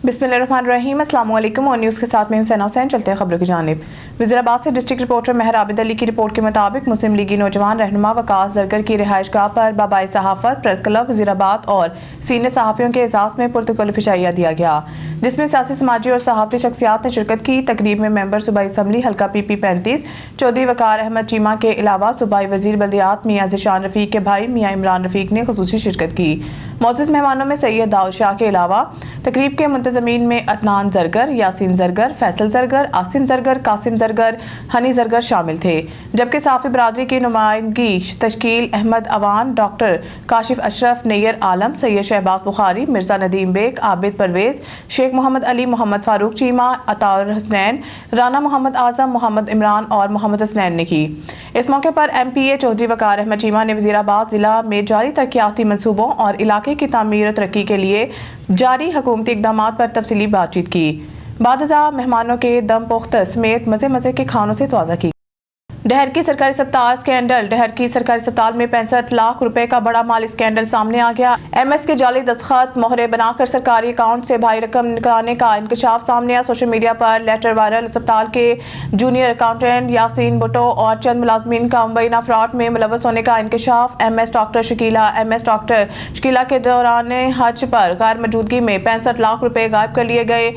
बिस्मिल्लाहिर्रहमानिर्रहीम। अस्सलाम वालेकुम और न्यूज़ के साथ में हुसैन हुसैन। चलते हैं खबरों की जानिब। वज़ीराबाद से डिस्ट्रिक्ट रिपोर्टर महर आबिद अली की रिपोर्ट के मुताबिक मुस्लिम लीगी नौजवान रहनुमा वकास जरगर की रिहाइश गाह पर बाबाए सहाफ़त प्रेस क्लब वज़ीराबाद और सीनियर सहाफ़ियों के एजाज़ में पुरतकल्लुफ़ इशाइया दिया गया, जिसमें सियासी, समाजी और सहाफ़ती शख्सियात ने शिरकत की। तकरीब में मेंबर सूबाई असम्बली हल्का PP 35 चौधरी वकार अहमद चीमा के अलावा सूबाई वज़ीर बल्दियात मियां ज़ीशान रफ़ीक के भाई मियां इमरान रफ़ीक ने ख़ुसूसी शिरकत की। मौजूद मेहमानों में सैयद दाऊद शाह के अलावा तकरीब के मुंतज़मीन में अदनान जरगर, यासीन जरगर, फैसल जरगर, आसिम जरगर, कासिम जरगर, हनी जरगर शामिल थे। जबकि साफ़ी बरादरी की नुमाइंदगी तश्कील अहमद अवान, डॉक्टर काशिफ अशरफ, नैयर आलम, सैयद शहबाज बुखारी, मिर्ज़ा नदीम बेग, आबिद परवेज़, शेख मोहम्मद अली, मोहम्मद फारूक चीमा, अताउर हसनैन, राना मोहम्मद आज़म, मोहम्मद इमरान और मोहम्मद हसनैन ने की। इस मौके पर MPA चौधरी वकार अहमद चीमा ने वज़ीराबाद ज़िला में जारी तरक्याती मनसूबों और इलाके की तामीर और तरक्की के लिए जारी हुकूमती इक़दामात पर तफसीली बातचीत की। बादशाह मेहमानों के दम पुख्त समेत मज़े मज़े के खानों से तवाज़ा की। डहर की सरकारी अस्पताल स्कैंडल। डहर की सरकारी अस्पताल में 65 लाख रुपए का बड़ा माली स्कैंडल सामने आ गया। MS के जाली दस्तखत मोहरे बनाकर सरकारी अकाउंट से भारी रकम निकालने का इंकशाफ सामने आया। सोशल मीडिया पर लेटर वायरल। अस्पताल के जूनियर अकाउंटेंट यासीन भुट्टो और चंद मुलाजमीन का मुबैना फ्रॉड में मुलव्वस होने का इंकशाफ। MS डॉक्टर शकीला के दौरान हज पर गैर मौजूदगी में 65 लाख रुपए गायब कर लिए गए।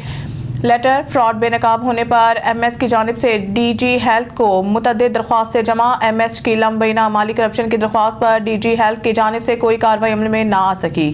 लेटर फ्रॉड बेनकाब होने पर MS की जानिब से DG हेल्थ को मुतअद्दिद दरख्वास्तें जमा। MS की लंबीना माली करप्शन की दरख्वास्त पर DG हेल्थ की जानिब से कोई कार्रवाई अमल में ना आ सकी।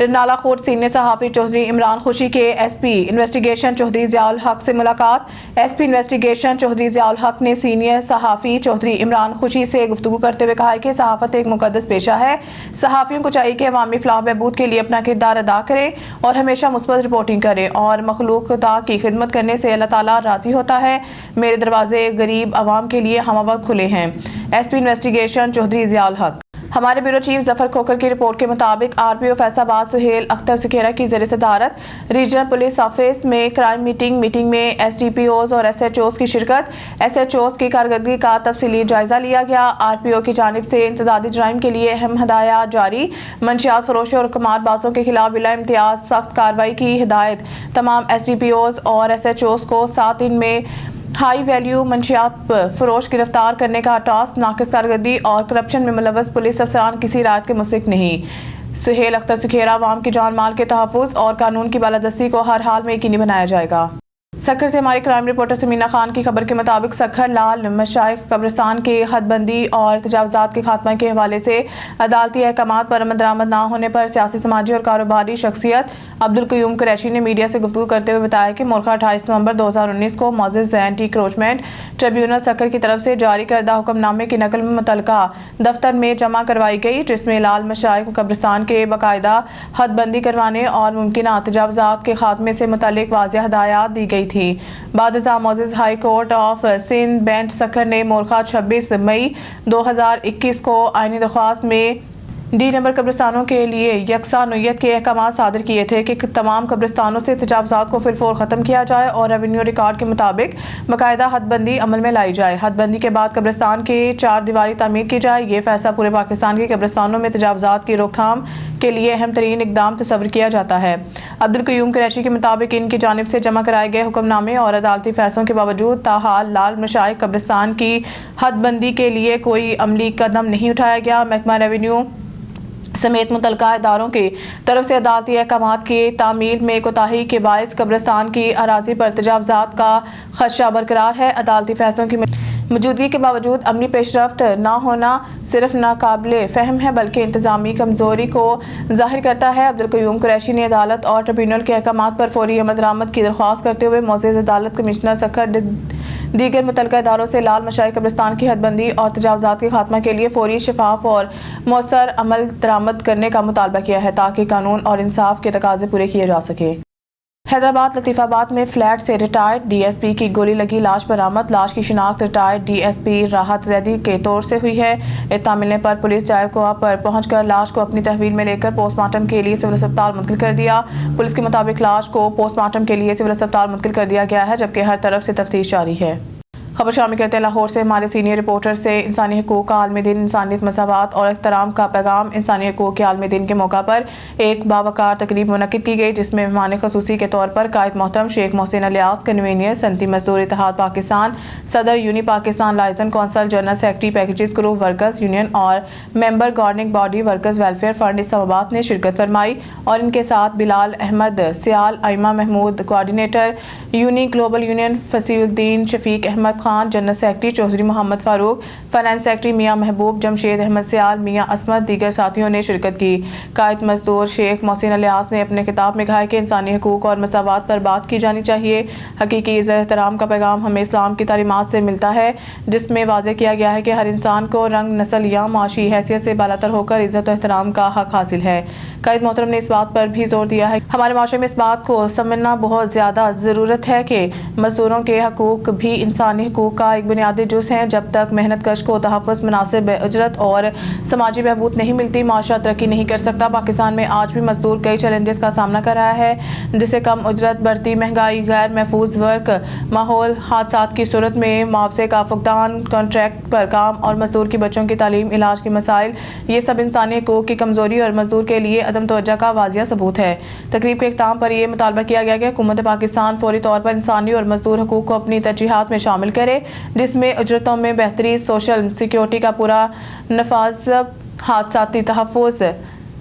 नाला खोट सीनियर सहाफ़ी चौधरी इमरान खुशी के SP इन्वेस्टिगेशन चौधरी ज़ियाउल हक से मुलाकात। SP इन्वेस्टिगेशन चौधरी ज़ियाउल हक ने सीनियर सहाफ़ी चौधरी इमरान खुशी से गुफ्तगू करते हुए कहा है कि सहाफ़त एक मुक़द्दस पेशा है। सहाफ़ियों को चाहिए कि अवामी फलाह बहबूद के लिए अपना किरदार अदा करें और हमेशा मुस्बत रिपोर्टिंग करें और मखलूक़ता की खिदमत करने से अल्लाह ताला राज़ी होता है। मेरे दरवाजे गरीब अवाम के लिए हम वक्त खुले हैं। SP इन्वेस्टिगेशन चौधरी ज़ियाउल हक। हमारे ब्यूरो चीफ जफर खोकर की रिपोर्ट के मुताबिक RPO फैसलाबाद सुहेल अख्तर सिखेरा की ज़रिए सदारत रीजनल पुलिस ऑफिस में क्राइम मीटिंग में SDPOs और SHOs की शिरकत। SHOs की कारकर्दगी का तफसीली जायजा लिया गया। RPO की जानिब से इंसदादी जराइम के लिए अहम हदायत जारी। मंशियात फरोशों और कमारबाजों के खिलाफ बिला इम्तियाज सख्त कार्रवाई की हिदायत। तमाम SDPOs और SHOs को 7 दिन में हाई वैल्यू मंशियात फरोश गिरफ्तार करने का टास्क। नाकिस कारकर्दगी और करप्शन में मुलव्वस पुलिस अफसरान किसी रायत के मुस्तहिक नहीं। सुहेल अख्तर सुखेरा अवाम की जान माल के तहफ़्फ़ुज़ और कानून की बालादस्ती को हर हाल में यकीनी बनाया जाएगा। सक्खर से हमारी क्राइम रिपोर्टर समीना खान की खबर के मुताबिक सक्खर लाल मशाइख कब्रिस्तान की हदबंदी और तजावुज़ात के खात्मा के हवाले से अदालती अहकामात पर अमल दरामद न होने पर सियासी, समाजी और कारोबारी शख्सियत अब्दुल क़य्यूम कुरैशी ने मीडिया से गुफ्तगू करते हुए बताया कि मुल्क 28 नवंबर 2019 को मोअज़्ज़ज़ एंटी क्रोचमेंट ट्रिब्यूनल सक्खर की तरफ से जारी करदा हुक्मनामे की नकल मुतल्लिका दफ्तर में जमा करवाई गई, जिसमें लाल मशाइख कब्रिस्तान के बाकायदा हदबंदी करवाने और मुमकिन तजावुज़ात के खात्मे से मुतल्लिक वाज़ेह हिदायत दी गई थी। बादशाह मोअज़्ज़ज़ high court of Sindh bench Sukkur ने मोरखा 26 मई 2021 को आईनी दरख्वास्त में D नंबर कब्रिस्तानों के लिए यकसा नोयत के अहकाम सादर किए थे कि तमाम कब्रिस्तानों से तजावुज़ात को फिलफौर ख़त्म किया जाए और रेवेन्यू रिकॉर्ड के मुताबिक बाकायदा हदबंदी अमल में लाई जाए। हदबंदी के बाद कब्रिस्तान के 4 दीवारी तामीर की जाए। ये फैसला पूरे पाकिस्तान के कब्रिस्तानों में तजावुज़ात की रोकथाम के लिए अहम तरीन इकदाम तस्वर किया जाता है। अब्दुल क़य्यूम कुरैशी के मुताबिक इनकी जानिब से जमा कराए गए हुक्मनामे और अदालती फैसलों के बावजूद ताहाल लाल मशाइख कब्रिस्तान की हदबंदी के लिए कोई अमली कदम नहीं उठाया गया। महकमा रेवेन्यू समेत मुतल्लिका इदारों की तरफ से अदालती अहकामात की तामील में कोताही के बायस कब्रिस्तान की अराजी पर तजावुज़ात का खदशा बरकरार है। अदालती फैसलों की मौजूदगी के बावजूद अमली पेशरफ्त न होना सिर्फ नाकाबिले फ़हम है बल्कि इंतज़ामी कमज़ोरी को ज़ाहिर करता है। अब्दुल क़य्यूम कुरैशी ने अदालत और ट्रिब्यूनल के अहकामात पर फौरी अमल दरामद की दरख्वास्त करते हुए मोअज़्ज़ज़ अदालत कमिश्नर सक्खर दीगर मुतल्लिका इदारों से लाल मशाइख कब्रिस्तान की हदबंदी और तजावुज़ात के खात्मा के लिए फौरी, शफाफ और मौसर अमल दरामद करने का मुतालबा किया है ताकि कानून और इंसाफ के तकाज़े पूरे किए जा सके। हैदराबाद लतीफ़ाबाद में फ्लैट से रिटायर्ड DSP की गोली लगी लाश बरामद। लाश की शिनाख्त रिटायर्ड DSP राहत जैदी के तौर से हुई है। इत्तला मिलने पर पुलिस जायकोआ पर पहुंचकर लाश को अपनी तहवील में लेकर पोस्टमार्टम के लिए सिविल अस्पताल मुंतकिल कर दिया। पुलिस के मुताबिक लाश को पोस्टमार्टम के लिए सिविल अस्पताल मुंतकिल कर दिया गया है, जबकि हर तरफ से तफ्तीश जारी है। खबर शामिल करते हैं लाहौर से हमारे सीनियर रिपोर्टर से। इंसानी हकूक़ का आलमी दिन, इंसानियत, मसावत और एहतराम का पैगाम। इंसानी हकूक़ के आलमी दिन के मौका पर एक बावकार तकरीब मुनक्किद की गई, जिसमें मेहमान खसूसी के तौर पर कायद मोहतरम शेख मोहसिन अलियास, कन्वीनियर सनती मजदूर इत्तेहाद पाकिस्तान, सदर UNI Pakistan liaison council, general secretary Packages group workers union और member governing body workers welfare fund Islamabad ने शिरकत फरमाई और इनके साथ Bilal Ahmed Sial, Aima Mahmood coordinator UNI global union, Fasiuddin Shafiq Ahmed Khan general secretary, Chaudhry Mohammad Farooq finance secretary, Mian Mehboob, Jamshed Ahmad सियाल, मियां असमत, दीगर साथियों ने शिरकत की। कायद मजदूर शेख मोहसिन अलियास ने अपने खिताब में कहा है कि इंसानी हकूक़ और मसावत पर बात की जानी चाहिए। हकीकी इज़्ज़त एहतराम का पैगाम हमें इस्लाम की तालीमात से मिलता है, जिसमें वाज़ेह किया गया है कि हर इंसान को रंग, नस्ल या माशी हैसियत से बालातर होकर इज़्ज़त और एहतराम का हक हासिल है। कायद मोहतरम ने इस बात पर भी जोर दिया है हमारे माशरे में इस बात को समझना बहुत ज़्यादा ज़रूरत है कि मजदूरों के हकूक़ भी इंसानी हकूक़ का एक बुनियादी जुज़ हैं। जब तक मेहनत कश को तहफ़्फ़ुज़, मुनासिब उजरत और समाजी बहबूद नहीं मिलती, माशरा तरक्की नहीं कर सकता। पाकिस्तान में आज भी मजदूर कई चैलेंजेस का सामना कर रहा है, जिससे कम उजरत, बढ़ती महंगाई, गैर महफूज वर्क माहौल, हादसात की सूरत में मुआवजे का फुकदान, कॉन्ट्रैक्ट पर काम और मजदूर की बच्चों की तालीम, इलाज के मसाइल, ये सब इंसानी हकूक़ की कमज़ोरी और मजदूर के लिए अदम तवज्जो का वाज़िया सबूत है। तकरीब के इख्तिताम पर यह मुतालबा किया गया कि हुकूमत पाकिस्तान फौरी तौर पर इंसानी और मजदूर हकूक़ को अपनी तरजीहात में शामिल करे, जिसमें उजरतों में बेहतरी, सोशल सिक्योरिटी का पूरा नफाज, हादसाती तहफ़्फ़ुज़,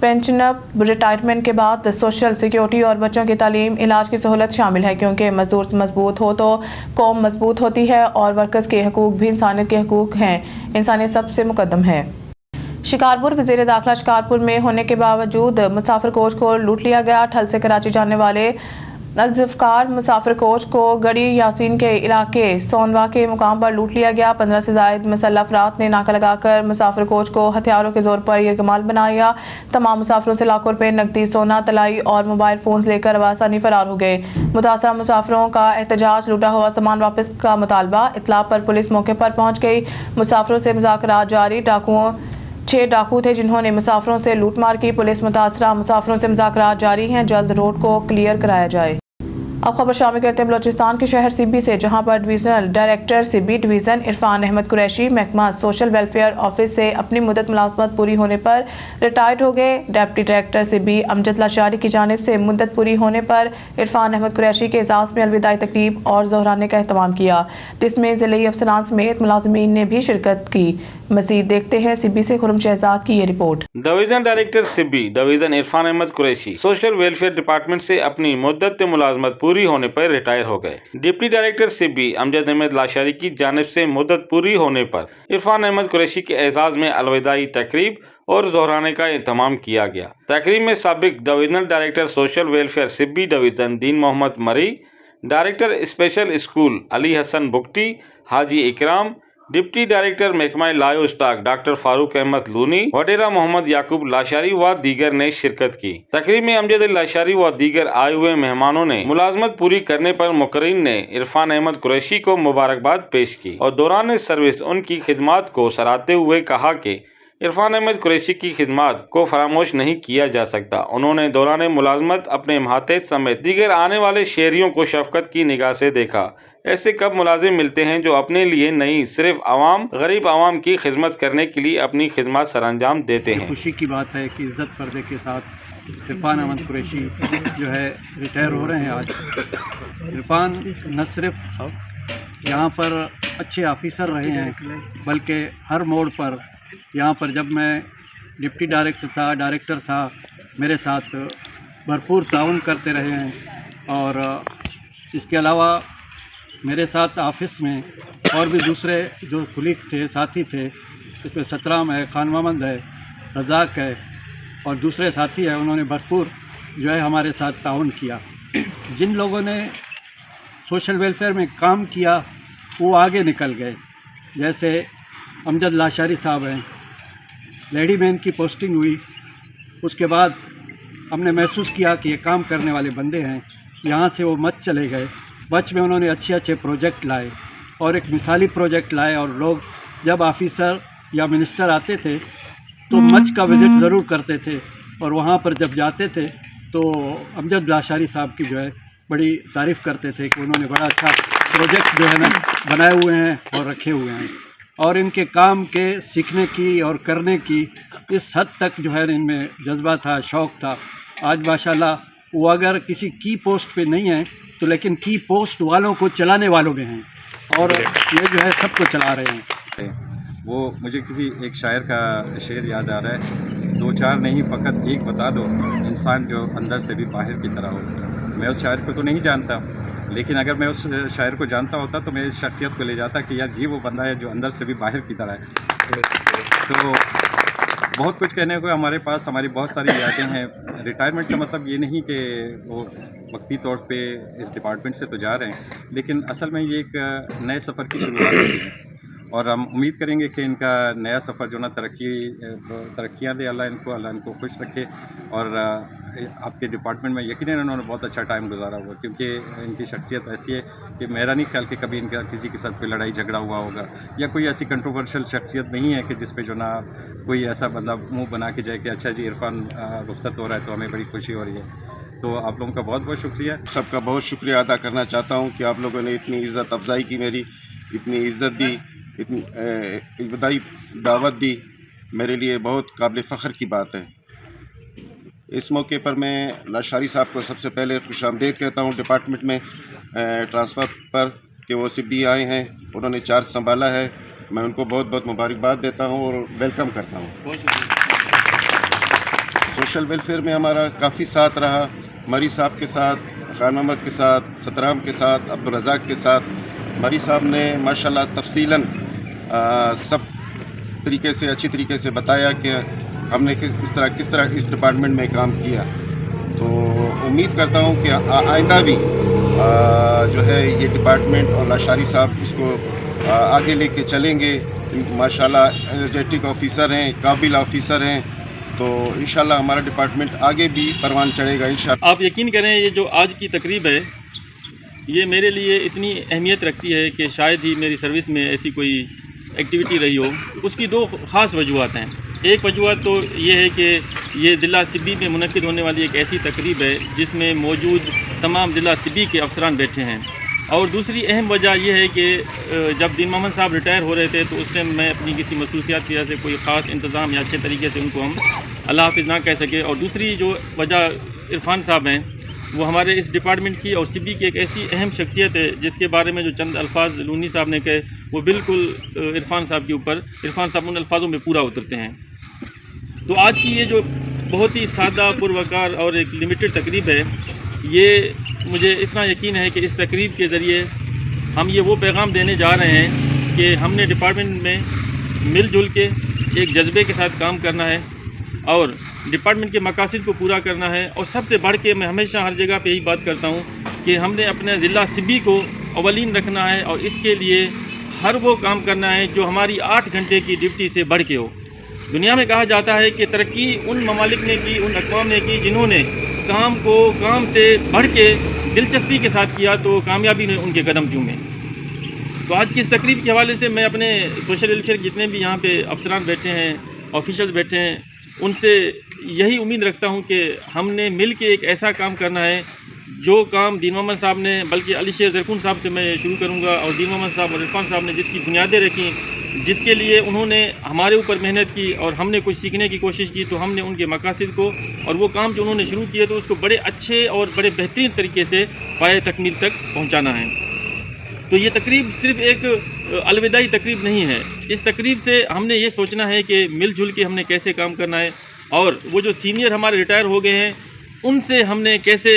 पेंशन, रिटायरमेंट के बाद सोशल सिक्योरिटी और बच्चों की तालीम, इलाज की सहूलत शामिल है। क्योंकि मजदूर मजबूत हो तो कौम मजबूत होती है और वर्कर्स के हकूक़ भी इंसानियत के हकूक़ हैं। इंसानियत सबसे मुकद्दम है। शिकारपुर, वज़ीर दाखिला शिकारपुर में होने के बावजूद मुसाफिर कोच को लूट लिया गया। ठल से कराची जाने वाले ज़ुल्फ़कार मुसाफिर कोच को गड़ी यासीन के इलाके सोनवा के मुकाम पर लूट लिया गया। 15 से ज़ायद मुसल्लह अफराद ने नाका लगाकर मुसाफिर कोच को हथियारों के जोर पर यरगमाल बनाया। तमाम मुसाफिरों से लाखों रुपए नकदी, सोना, तलाई और मोबाइल फ़ोन लेकर आसानी फरार हो गए। मुतासरा मुसाफिरों का एहतजाज, लूटा हुआ सामान वापस का मुतालबा। इत्तला पर पुलिस मौके पर पहुँच गई। मुसाफिरों से मुज़ाकरात जारी। 6 डाकू थे जिन्होंने मुसाफिरों से लूटमार की। पुलिस मुतासरा मुसाफिरों से मुज़ाकरात जारी हैं, जल्द रोड को क्लियर कराया जाए। अब खबर शामिल करते हैं बलोचिस्तान के शहर सिब्बी से, जहां पर divisional director Sibi division Irfan Ahmed Qureshi महकमा सोशल वेलफेयर ऑफिस से अपनी मुद्दत मुलाजमत पूरी होने पर रिटायर्ड हो गए। डिप्टी डायरेक्टर सिब्बी अमजद लाशारी की जानिब से मुद्दत पूरी होने पर इरफान अहमद कुरैशी के एजाज़ में अलविदाई तकरीब और ज़ोहराने का एहतमाम किया, जिसमें ज़िले अफसरान समेत मुलाजमीन ने भी शिरकत की। मज़ीद देखते हैं सिब्बी से खुरम शहजाद की ये report. Division director Sibi division Irfan Ahmed Qureshi social welfare department से अपनी मुद्दत मुलाजमत पूरी होने पर रिटायर हो गए। डिप्टी डायरेक्टर सिब्बी अमजद अहमद लाशारी की जानिब से मुद्दत पूरी होने पर इरफान अहमद कुरैशी के एजाज में अलविदाई तकरीब और दोहराने का एहतमाम किया गया। तकरीब में साबिक divisional director social welfare Sibi division Din Mohammad Marri, director special school Ali Hasan Bugti Haji Ikram, deputy director महकमा livestock doctor Farooq Ahmed Looni, वडेरा मोहम्मद याकूब लाशारी व दीगर ने शिरकत की। तकरीब में अमजद लाशारी व दीगर आए हुए मेहमानों ने मुलाजमत पूरी करने पर मुकर्रीन ने इरफान अहमद कुरैशी को मुबारकबाद पेश की और दौरान सर्विस उनकी खिदमात को सराहते हुए कहा कि इरफान अहमद कुरैशी की खिदमात को फरामोश नहीं किया जा सकता। उन्होंने दौरान मुलाजमत अपने महातेज समेत दीगर आने वाले शहरियों को शफकत की निगाह से देखा। ऐसे कब मुलाजिम मिलते हैं जो अपने लिए नहीं सिर्फ आवाम, गरीब आवाम की खिदमत करने के लिए अपनी खिदमत सरअंजाम देते हैं। खुशी की बात है कि इज्जत पर्दे के साथ इरफान अहमद कुरैशी जो है रिटायर हो रहे हैं आज। इरफान न सिर्फ यहाँ पर अच्छे ऑफिसर रहे हैं, बल्कि हर मोड़ पर यहाँ पर जब मैं डिप्टी डायरेक्टर था मेरे साथ भरपूर ताउन करते रहे हैं। और इसके अलावा मेरे साथ ऑफिस में और भी दूसरे जो कुलीग थे, साथी थे, इसमें सतराम है, खान मोहम्मद है, रज़ाक है और दूसरे साथी हैं, उन्होंने भरपूर जो है हमारे साथ ताउन किया। जिन लोगों ने सोशल वेलफेयर में काम किया वो आगे निकल गए, जैसे अमजद लाशारी साहब हैं, लेडी मैन की पोस्टिंग हुई, उसके बाद हमने महसूस किया कि ये काम करने वाले बंदे हैं, यहाँ से वो मत चले गए। बच में उन्होंने अच्छे अच्छे प्रोजेक्ट लाए और एक मिसाली प्रोजेक्ट लाए, और लोग जब ऑफिसर या मिनिस्टर आते थे तो मच का विज़िट ज़रूर करते थे, और वहाँ पर जब जाते थे तो अमजद लाशारी साहब की जो है बड़ी तारीफ़ करते थे कि उन्होंने बड़ा अच्छा प्रोजेक्ट जो है ना बनाए हुए हैं और रखे हुए हैं, और इनके काम के सीखने की और करने की इस हद तक जो है इनमें जज्बा था, शौक़ था। आज माशाल्लाह वो अगर किसी की पोस्ट पे नहीं है तो लेकिन की पोस्ट वालों को चलाने वालों में हैं, और ये जो है सबको चला रहे हैं। वो मुझे किसी एक शायर का शेर याद आ रहा है, 2-4 नहीं फ़कत एक बता दो, इंसान जो अंदर से भी बाहर की तरह हो। मैं उस शायर को तो नहीं जानता, लेकिन अगर मैं उस शायर को जानता होता तो मैं इस शख्सियत को ले जाता कि यार ये वो बंदा है जो अंदर से भी बाहर की तरह है। तो बहुत कुछ कहने को हमारे पास, हमारी बहुत सारी यादें हैं। रिटायरमेंट का मतलब ये नहीं कि वो वक्ती तौर पे इस डिपार्टमेंट से तो जा रहे हैं, लेकिन असल में ये एक नए सफ़र की शुरुआत होती है, और हम उम्मीद करेंगे कि इनका नया सफ़र जो ना तरक्कियाँ दे अल्लाह इनको खुश रखे। और आपके डिपार्टमेंट में यकीनन इन्होंने बहुत अच्छा टाइम गुजारा हुआ, क्योंकि इनकी शख्सियत ऐसी है कि मेरा नहीं ख्याल कि कभी इनका किसी के साथ कोई लड़ाई झगड़ा हुआ होगा, या कोई ऐसी कंट्रोवर्शियल शख्सियत नहीं है कि जिस पे जो ना कोई ऐसा बंदा मुंह बना के जाए कि अच्छा जी इरफान रुखसत हो रहा है तो हमें बड़ी खुशी हो रही है। तो आप लोगों का बहुत बहुत शुक्रिया। सबका बहुत शुक्रिया अदा करना चाहता हूँ कि आप लोगों ने इतनी इज़्ज़त अफजाई की, मेरी इतनी इज़्ज़त दी, इतनी इब्तदाई दावत दी, मेरे लिए बहुत काबिल फ़ख्र की बात है। इस मौके पर मैं लाशारी साहब को सबसे पहले खुशामदीद कहता हूँ डिपार्टमेंट में ट्रांसफ़र पर, कि वो सिब्बी आए हैं, उन्होंने चार्ज संभाला है। मैं उनको बहुत बहुत मुबारकबाद देता हूँ और वेलकम करता हूँ। सोशल वेलफेयर में हमारा काफ़ी साथ रहा, मरी साहब के साथ, खान मोहम्मद के साथ, सतराम के साथ, अब्दुल रज़ाक के साथ। मरी साहब ने माशाल्लाह तफसीलन सब तरीके से, अच्छी तरीके से बताया कि हमने किस तरह इस डिपार्टमेंट में काम किया। तो उम्मीद करता हूँ कि आइंदा भी जो है ये डिपार्टमेंट और लाशारी साहब इसको आगे लेके चलेंगे। माशाल्लाह एनर्जेटिक ऑफिसर हैं, काबिल ऑफिसर हैं, तो इंशाल्लाह हमारा डिपार्टमेंट आगे भी परवान चढ़ेगा इंशाल्लाह। आप यकीन करें ये जो आज की तकरीब है ये मेरे लिए इतनी अहमियत रखती है कि शायद ही मेरी सर्विस में ऐसी कोई एक्टिविटी रही हो। उसकी दो ख़ास वजूहत हैं। एक वजूहत तो ये है कि ये ज़िला सिब्बी में मुनक्किद होने वाली एक ऐसी तकरीब है जिसमें मौजूद तमाम ज़िला सिब्बी के अफसरान बैठे हैं, और दूसरी अहम वजह यह है कि जब दीन मोहम्मद साहब रिटायर हो रहे थे तो उस टाइम मैं अपनी किसी मसरूफियात की वजह से कोई ख़ास इंतज़ाम या अच्छे तरीके से उनको हम अल्लाह हाफ़िज़ ना कह सके। और दूसरी जो वजह इरफान साहब हैं वो हमारे इस डिपार्टमेंट की और सिब्बी की एक ऐसी अहम शख्सियत है जिसके बारे में जो चंद अल्फाज लूनी साहब ने कहे वो बिल्कुल इरफान साहब के ऊपर, इरफान साहब उन अल्फाजों में पूरा उतरते हैं। तो आज की ये जो बहुत ही सादा पुरवकार और एक लिमिटेड तकरीब है, ये मुझे इतना यकीन है कि इस तकरीब के ज़रिए हम ये वो पैगाम देने जा रहे हैं कि हमने डिपार्टमेंट में मिलजुल के एक जज्बे के साथ काम करना है और डिपार्टमेंट के मकासद को पूरा करना है। और सबसे बढ़ के मैं हमेशा हर जगह पे यही बात करता हूँ कि हमने अपने ज़िला सिब्बी को अवलीन रखना है, और इसके लिए हर वो काम करना है जो हमारी 8 घंटे की ड्यूटी से बढ़ के हो। दुनिया में कहा जाता है कि तरक्की उन ममालिक ने की, उन अक़वाम ने की जिन्होंने काम को काम से बढ़ के दिलचस्पी के साथ किया, तो कामयाबी ने उनके कदम चूमे। तो आज की इस तकरीब के हवाले से मैं अपने सोशल वेलफेयर जितने भी यहाँ पे अफसरान बैठे हैं, ऑफिशियल बैठे हैं, उनसे यही उम्मीद रखता हूँ कि हमने मिल के एक ऐसा काम करना है जो काम दीन मोहम्मद साहब ने, बल्कि अली शेर ज़रकुन साहब से मैं शुरू करूँगा, और दीन मोहम्मद साहब और इरफान साहब ने जिसकी बुनियादें रखी, जिसके लिए उन्होंने हमारे ऊपर मेहनत की और हमने कुछ सीखने की कोशिश की, तो हमने उनके मकासद को और वो काम जो उन्होंने शुरू किए तो उसको बड़े अच्छे और बड़े बेहतरीन तरीके से पाए तकमील तक पहुँचाना है। तो ये तकरीब सिर्फ़ एक अलविदाई तकरीब नहीं है। इस तकरीब से हमने ये सोचना है कि मिलजुल के हमने कैसे काम करना है, और वो जो सीनियर हमारे रिटायर हो गए हैं उनसे हमने कैसे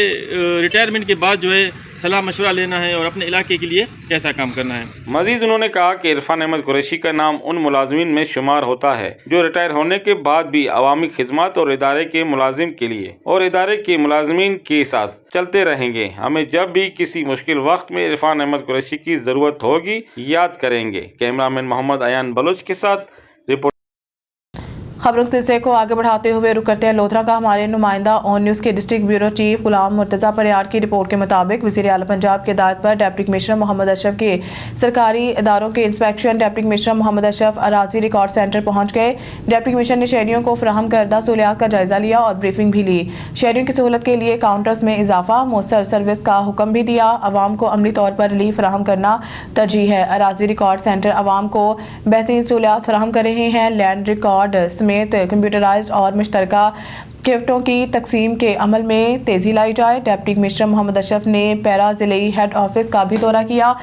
रिटायरमेंट के बाद जो है सलाह मशवरा लेना है और अपने इलाके के लिए कैसा काम करना है। मजीद उन्होंने कहा कि इरफान अहमद कुरैशी का नाम उन मुलाजमीन में शुमार होता है जो रिटायर होने के बाद भी अवामी खिदमत और इदारे के मुलाजिम के लिए और इदारे के मुलाजमीन के साथ चलते रहेंगे। हमें जब भी किसी मुश्किल वक्त में इरफान अहमद कुरैशी की ज़रूरत होगी याद करेंगे। कैमरामैन मोहम्मद अयान बलोच के साथ रिपोर्ट। खबरों के सिलसिले को आगे बढ़ाते हुए रुक करते हैं लोधरा का। हमारे नुमाइंदा ऑन न्यूज़ के डिस्ट्रिक्ट ब्यूरो चीफ गुलाम मुर्तज़ा परियार की रिपोर्ट के मुताबिक वज़ीर आला पंजाब के हिदायत पर डिप्टी कमिश्नर मोहम्मद अशरफ के सरकारी इदारों के inspection deputy commissioner Mohammad Ashraf अराजी रिकॉर्ड सेंटर पहुंच गए। डिप्टी कमिश्नर ने शहरियों को फराहम करदा सहूलियात का जायजा लिया और ब्रीफिंग भी ली। शहरियों की सहूलत के लिए काउंटर्स में इजाफा, मौसर सर्विस का हुक्म भी दिया। अवाम को अमली तौर पर रिलीफ फराहम करना तरजीह है। अराजी रिकॉर्ड सेंटर अवाम को बेहतरीन सहूलियात फराहम कर रहे हैं। लैंड रिकॉर्ड समेत कंप्यूटराइज्ड और मुश्तरका गिफ्टों की तकसीम के अमल में तेज़ी लाई जाए। डिप्टी कमिश्नर मोहम्मद अशरफ ने पैरा ज़िले हेड ऑफिस का भी दौरा किया।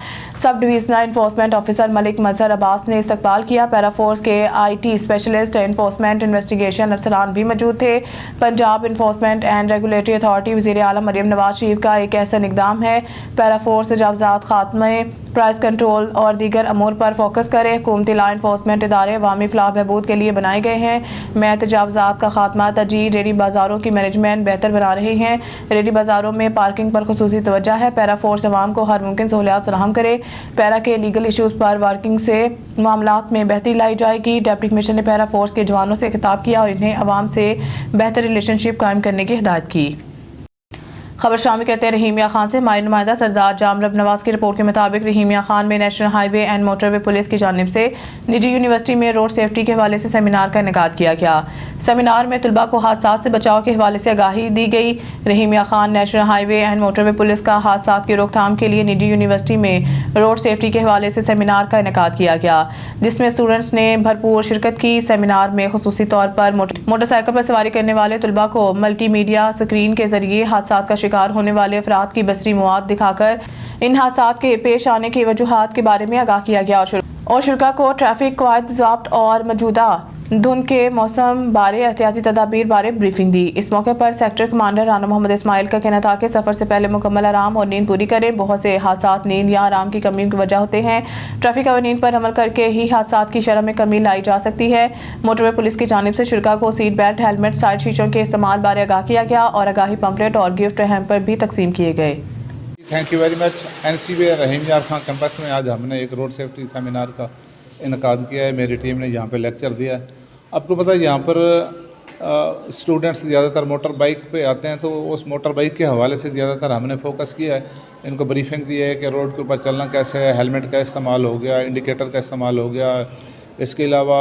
Sub divisional enforcement officer Malik Mazhar Abbas ने इस्तकबाल किया। पैरा फोर्स के IT स्पेशलिस्ट इन्फोर्समेंट इन्वेस्टिगेशन अफसरान भी मौजूद थे। Punjab enforcement and regulatory authority वज़ीर आला मरियम नवाज शरीफ का एक ऐसा इक़दाम है। पैरा फोर्स तजावुज़ात खात्मे, प्राइस कंट्रोल और दीगर अमूर पर फोकस करें। हुकूमती लॉ इन्फोर्समेंट इदारे अवामी फलाह बहबूद के लिए बनाए गए हैं। मैं तजावुज़ात का खात्मा, तरजीह, रेडी बाज़ारों की मैनेजमेंट बेहतर बना रहे हैं। रेडी बाज़ारों में पार्किंग पर खुसूसी तवज्जो है। पैरा फोर्स अवाम को हर मुमकिन सहूलियात फराहम करे। पैरा के लीगल इशूज़ पर वर्किंग से मामलात में बेहतरी लाई जाएगी। डिप्टी कमिश्नर ने पैरा फोर्स के जवानों से खिताब किया और इन्हें अवाम से बेहतर रिलेशनशिप कायम करने की हिदायत की। खबर शामिल करते हैं रहीमिया खान से। हमारे नुमाइंदा सरदार जामरब नवाज की रिपोर्ट के मुताबिक रहीमिया खान में national highway and motorway police की जानिब से निजी यूनिवर्सिटी में रोड सेफ्टी के हवाले से सेमिनार का इनेकाद किया गया। सेमिनार में तलबा को हादसा से बचाव के हवाले से आगाही दी गई। Rahimyar Khan national highway and motorway police का हादसा की रोकथाम के लिए निजी यूनिवर्सिटी में रोड सेफ्टी के हवाले से सेमिनार का इनेकाद किया गया, जिसमें स्टूडेंट्स ने भरपूर शिरकत की। सेमिनार में खुसूसी तौर पर मोटरसाइकिल पर सवारी करने वाले तलबा को मल्टी मीडिया स्क्रीन के जरिए हादसा का शिकार होने वाले अफराद की बसरी मवाद दिखाकर इन हादसात के पेश आने की वजूहात के बारे में आगाह किया गया और शुरा को ट्रैफिक कवायद ज़ाब्त और मौजूदा धुंध के मौसम बारे एहतियाती तदाबीर बारे ब्रीफिंग दी। इस मौके पर सेक्टर कमांडर राना मोहम्मद इस्माइल का कहना था कि सफ़र से पहले मुकम्मल आराम और नींद पूरी करें। बहुत से हादसात नींद या आराम की कमी की वजह होते हैं। ट्रैफिक कवानीन पर अमल करके ही हादसात की शरह में कमी लाई जा सकती है। मोटरवे पुलिस की जानिब से शुरा को सीट बेल्ट, हेलमेट, साइड शीशों के इस्तेमाल बारे आगाह किया गया और आगाही पम्पलेट और गिफ्ट हैम्पर भी तकसीम किए गए। Thank you very much. NCB Rahimyar Khan campus में आज हमने एक रोड सेफ्टी सेमिनार का इनकाद किया है। मेरी टीम ने यहाँ पे लेक्चर दिया है। आपको पता है यहाँ पर स्टूडेंट्स ज़्यादातर मोटर बाइक पे आते हैं, तो उस मोटर बाइक के हवाले से ज़्यादातर हमने फोकस किया है। इनको ब्रीफिंग दी है कि रोड के ऊपर चलना कैसे है, हेलमेट का इस्तेमाल हो गया, इंडिकेटर का इस्तेमाल हो गया। इसके अलावा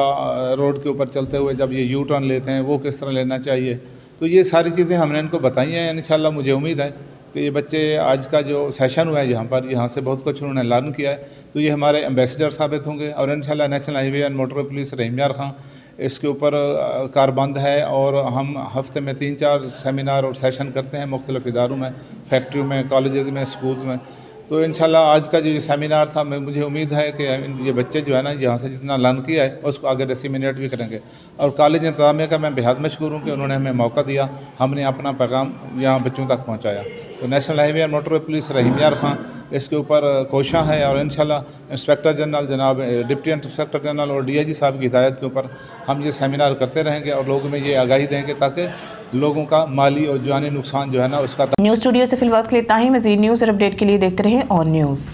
रोड के ऊपर चलते हुए जब ये यू टर्न लेते हैं वो किस तरह लेना चाहिए। तो ये सारी चीज़ें हमने इनको बताई हैं। इंशाल्लाह मुझे उम्मीद है कि ये बच्चे आज का जो सेशन हुआ है यहाँ से बहुत कुछ उन्होंने लर्न किया है, तो ये हमारे एम्बेसडर साबित होंगे। और इंशाल्लाह national highway and motorway police Rahimyar Khan इसके ऊपर कारबंद है और हम हफ्ते में 3-4 सेमिनार और सेशन करते हैं मुख्तलिफ इदारों में, फैक्ट्रियों में, कॉलेजेस में, स्कूल्स में। तो इंशाल्लाह आज का जो ये सेमिनार था, मुझे उम्मीद है कि ये बच्चे जो है ना यहाँ से जितना लर्न किया है उसको आगे डिसेमिनेट भी करेंगे। और कॉलेज इंतज़ामिया का मैं बेहद मशकूर हूँ कि उन्होंने हमें मौका दिया, हमने अपना पैगाम यहाँ बच्चों तक पहुँचाया। तो national highway and motorway police Rahimyar Khan इसके ऊपर कोशिश है और इंशाल्लाह इंस्पेक्टर जनरल जनाब डिप्टी इंस्पेक्टर जनरल और DIG साहब की हिदायत के ऊपर हम ये सेमिनार करते रहेंगे और लोगों में ये आगाही देंगे ताकि लोगों का माली और जानी नुकसान जो है ना उसका। न्यूज़ स्टूडियो से फिलहाल के लिए इतना ही। मज़ीद न्यूज़ और अपडेट के लिए देखते रहें ऑन न्यूज़।